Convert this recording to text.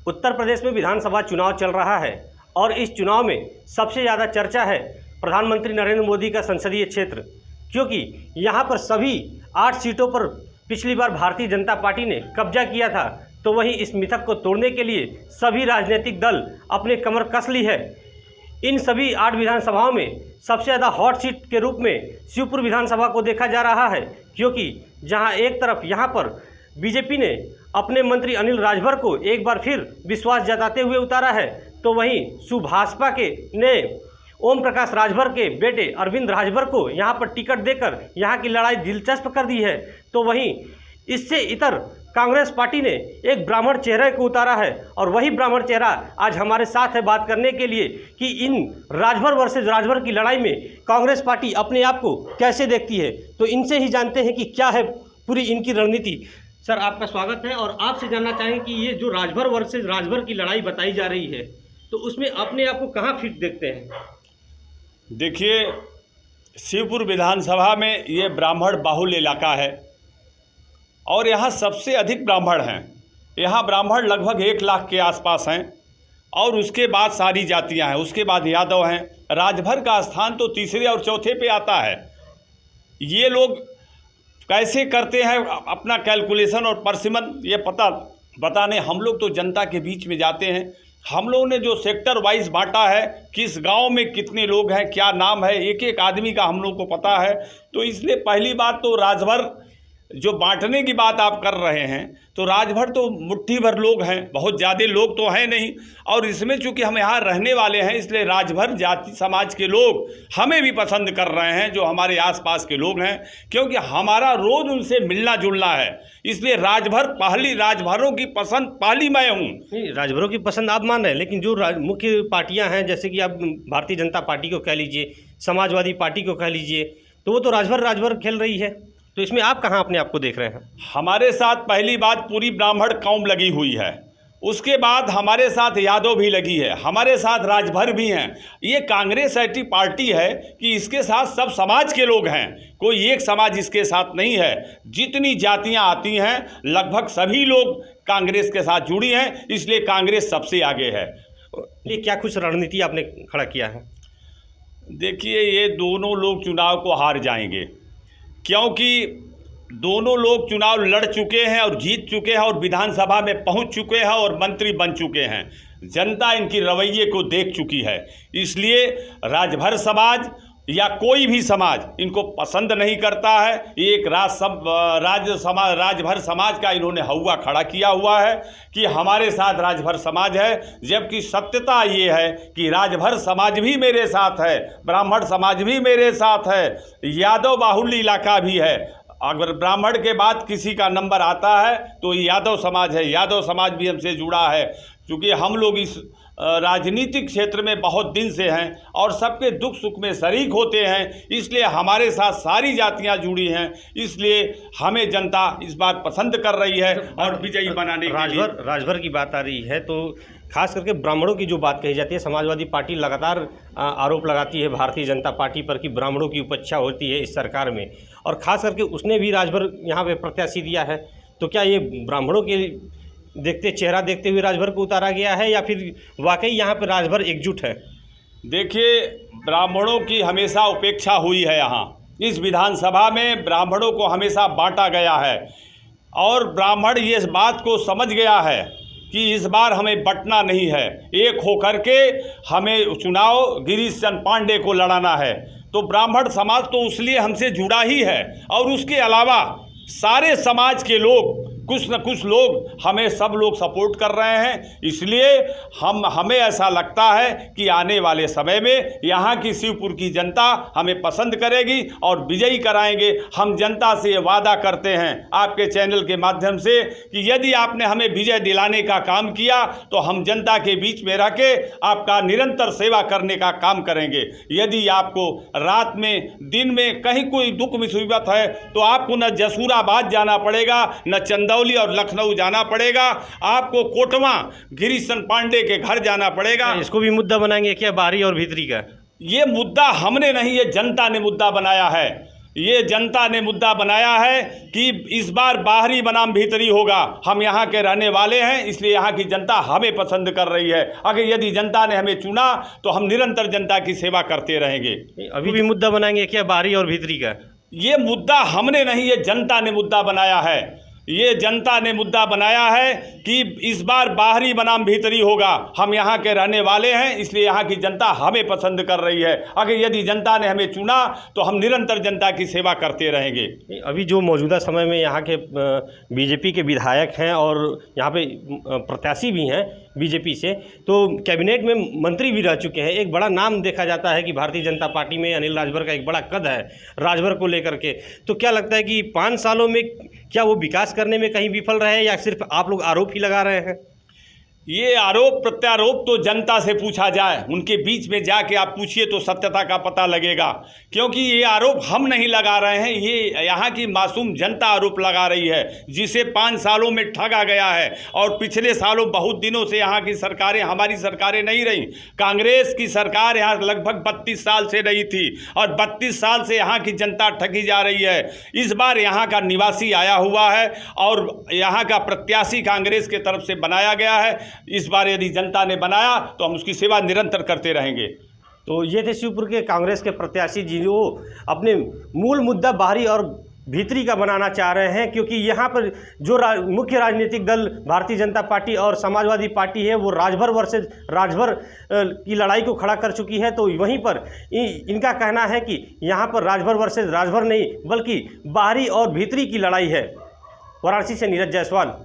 उत्तर प्रदेश में विधानसभा चुनाव चल रहा है और इस चुनाव में सबसे ज़्यादा चर्चा है प्रधानमंत्री नरेंद्र मोदी का संसदीय क्षेत्र, क्योंकि यहाँ पर सभी 8 सीटों पर पिछली बार भारतीय जनता पार्टी ने कब्जा किया था। तो वहीं इस मिथक को तोड़ने के लिए सभी राजनीतिक दल अपने कमर कस ली है। इन सभी 8 विधानसभाओं में सबसे ज़्यादा हॉट सीट के रूप में शिवपुर विधानसभा को देखा जा रहा है, क्योंकि जहां एक तरफ यहां पर बीजेपी ने अपने मंत्री अनिल राजभर को एक बार फिर विश्वास जताते हुए उतारा है, तो वहीं सुभाषपा के ने ओम प्रकाश राजभर के बेटे अरविंद राजभर को यहां पर टिकट देकर यहां की लड़ाई दिलचस्प कर दी है। तो वहीं इससे इतर कांग्रेस पार्टी ने एक ब्राह्मण चेहरे को उतारा है और वही ब्राह्मण चेहरा आज हमारे साथ है बात करने के लिए कि इन राजभर वर्सेस राजभर की लड़ाई में कांग्रेस पार्टी अपने आप को कैसे देखती है। तो इनसे ही जानते हैं कि क्या है पूरी इनकी रणनीति। सर, आपका स्वागत है और आपसे जानना चाहें कि ये जो राजभर वर्सेस राजभर की लड़ाई बताई जा रही है, तो उसमें अपने आप को कहाँ फिट देखते हैं? देखिए, शिवपुर विधानसभा में ये ब्राह्मण बाहुल्य इलाका है और यहाँ सबसे अधिक ब्राह्मण हैं। यहाँ ब्राह्मण लगभग 1 लाख के आसपास हैं और उसके बाद सारी जातियाँ हैं, उसके बाद यादव हैं। राजभर का स्थान तो तीसरे और चौथे पे आता है। ये लोग कैसे करते हैं अपना कैलकुलेशन और परसिमन, ये पता बताने हम लोग तो जनता के बीच में जाते हैं। हम लोगों ने जो सेक्टर वाइज बांटा है, किस गांव में कितने लोग हैं, क्या नाम है, एक एक आदमी का हम लोग को पता है। तो इसलिए पहली बात तो राजभर जो बांटने की बात आप कर रहे हैं, तो राजभर तो मुट्ठी भर लोग हैं, बहुत ज़्यादा लोग तो हैं नहीं। और इसमें चूँकि हम यहाँ रहने वाले हैं, इसलिए राजभर जाति समाज के लोग हमें भी पसंद कर रहे हैं, जो हमारे आसपास के लोग हैं, क्योंकि हमारा रोज़ उनसे मिलना जुलना है। इसलिए राजभरों की पसंद पहली मैं हूँ। नहीं, राजभरों की पसंद आप मान रहे हैं, लेकिन जो मुख्य पार्टियाँ हैं, जैसे कि आप भारतीय जनता पार्टी को कह लीजिए, समाजवादी पार्टी को कह लीजिए, तो वो तो राजभर खेल रही है। तो इसमें आप कहाँ अपने आप को देख रहे हैं? हमारे साथ पहली बात पूरी ब्राह्मण कौम लगी हुई है, उसके बाद हमारे साथ यादव भी लगी है, हमारे साथ राजभर भी हैं। ये कांग्रेस ऐसी पार्टी है कि इसके साथ सब समाज के लोग हैं, कोई एक समाज इसके साथ नहीं है। जितनी जातियां आती हैं लगभग सभी लोग कांग्रेस के साथ जुड़ी हैं, इसलिए कांग्रेस सबसे आगे है। ये क्या कुछ रणनीति आपने खड़ा किया है? देखिए, ये दोनों लोग चुनाव को हार जाएंगे, क्योंकि दोनों लोग चुनाव लड़ चुके हैं और जीत चुके हैं और विधानसभा में पहुंच चुके हैं और मंत्री बन चुके हैं। जनता इनकी रवैये को देख चुकी है, इसलिए राजभर समाज या कोई भी समाज इनको पसंद नहीं करता है। एक राजभर समाज का इन्होंने हौवा खड़ा किया हुआ है कि हमारे साथ राजभर समाज है, जबकि सत्यता ये है कि राजभर समाज भी मेरे साथ है, ब्राह्मण समाज भी मेरे साथ है, यादव बाहुल्य इलाका भी है। अगर ब्राह्मण के बाद किसी का नंबर आता है तो यादव समाज है, यादव समाज भी हमसे जुड़ा है, क्योंकि हम लोग इस राजनीतिक क्षेत्र में बहुत दिन से हैं और सबके दुख सुख में शरीक होते हैं, इसलिए हमारे साथ सारी जातियां जुड़ी हैं। इसलिए हमें जनता इस बार पसंद कर रही है और विजयी बनाने के लिए राजभर की बात आ रही है, तो खास करके ब्राह्मणों की जो बात कही जाती है, समाजवादी पार्टी लगातार आरोप लगाती है भारतीय जनता पार्टी पर कि ब्राह्मणों की उपेक्षा होती है इस सरकार में, और ख़ास करके उसने भी राजभर यहाँ पे प्रत्याशी दिया है। तो क्या ये ब्राह्मणों के चेहरा देखते हुए राजभर को उतारा गया है या फिर वाकई यहाँ पर राजभर एकजुट है? देखिए, ब्राह्मणों की हमेशा उपेक्षा हुई है। यहाँ इस विधानसभा में ब्राह्मणों को हमेशा बांटा गया है और ब्राह्मण ये इस बात को समझ गया है कि इस बार हमें बंटना नहीं है, एक होकर के हमें चुनाव गिरीश चंद्र पांडे को लड़ाना है। तो ब्राह्मण समाज तो इसलिए हमसे जुड़ा ही है और उसके अलावा सारे समाज के लोग, कुछ न कुछ लोग, हमें सब लोग सपोर्ट कर रहे हैं। इसलिए हमें ऐसा लगता है कि आने वाले समय में यहाँ की शिवपुर की जनता हमें पसंद करेगी और विजयी कराएंगे। हम जनता से ये वादा करते हैं आपके चैनल के माध्यम से कि यदि आपने हमें विजय दिलाने का काम किया तो हम जनता के बीच में रह के आपका निरंतर सेवा करने का काम करेंगे। यदि आपको रात में दिन में कहीं कोई दुख मुसीबत है तो आपको न जसूराबाद जाना पड़ेगा, न चंदौली और लखनऊ जाना पड़ेगा, आपको कोटवा गिरीश चंद्र पांडे के घर जाना पड़ेगा। इसको भी मुद्दा बनाएंगे क्या, बाहरी और भीतरी का? ये मुद्दा हमने नहीं, ये जनता ने मुद्दा बनाया है। ये जनता ने मुद्दा बनाया है कि इस बार बाहरी बनाम भीतरी होगा। हम यहाँ के रहने वाले हैं, इसलिए यहाँ की जनता हमें पसंद कर रही है। अगर यदि जनता ने हमें चुना तो हम निरंतर जनता की सेवा करते रहेंगे। अभी भी मुद्दा बनाएंगे क्या बाहरी और भीतरी का? ये मुद्दा हमने नहीं, ये जनता ने मुद्दा बनाया है। ये जनता ने मुद्दा बनाया है कि इस बार बाहरी बनाम भीतरी होगा। हम यहाँ के रहने वाले हैं, इसलिए यहाँ की जनता हमें पसंद कर रही है। अगर यदि जनता ने हमें चुना तो हम निरंतर जनता की सेवा करते रहेंगे। अभी जो मौजूदा समय में यहाँ के बीजेपी के विधायक हैं और यहाँ पे प्रत्याशी भी हैं बीजेपी से, तो कैबिनेट में मंत्री भी रह चुके हैं। एक बड़ा नाम देखा जाता है कि भारतीय जनता पार्टी में अनिल राजभर का एक बड़ा कद है राजभर को लेकर के। तो क्या लगता है कि 5 सालों में क्या वो विकास करने में कहीं विफल रहे हैं या सिर्फ आप लोग आरोप ही लगा रहे हैं? ये आरोप प्रत्यारोप तो जनता से पूछा जाए, उनके बीच में जाके आप पूछिए तो सत्यता का पता लगेगा। क्योंकि ये आरोप हम नहीं लगा रहे हैं, ये यहाँ की मासूम जनता आरोप लगा रही है, जिसे 5 सालों में ठगा गया है। और पिछले सालों बहुत दिनों से यहाँ की सरकारें, हमारी सरकारें नहीं रहीं। कांग्रेस की सरकार यहाँ लगभग 32 साल से रही थी और 32 साल से यहाँ की जनता ठगी जा रही है। इस बार यहाँ का निवासी आया हुआ है और यहाँ का प्रत्याशी कांग्रेस के तरफ से बनाया गया है। इस बार यदि जनता ने बनाया तो हम उसकी सेवा निरंतर करते रहेंगे। तो ये थे शिवपुर के कांग्रेस के प्रत्याशी जी, जो अपने मूल मुद्दा बाहरी और भीतरी का बनाना चाह रहे हैं। क्योंकि यहाँ पर जो मुख्य राजनीतिक दल भारतीय जनता पार्टी और समाजवादी पार्टी है, वो राजभर वर्सेस राजभर की लड़ाई को खड़ा कर चुकी है। तो वहीं पर इनका कहना है कि यहाँ पर राजभर वर्सेस राजभर नहीं, बल्कि बाहरी और भीतरी की लड़ाई है। वाराणसी से नीरज जायसवाल,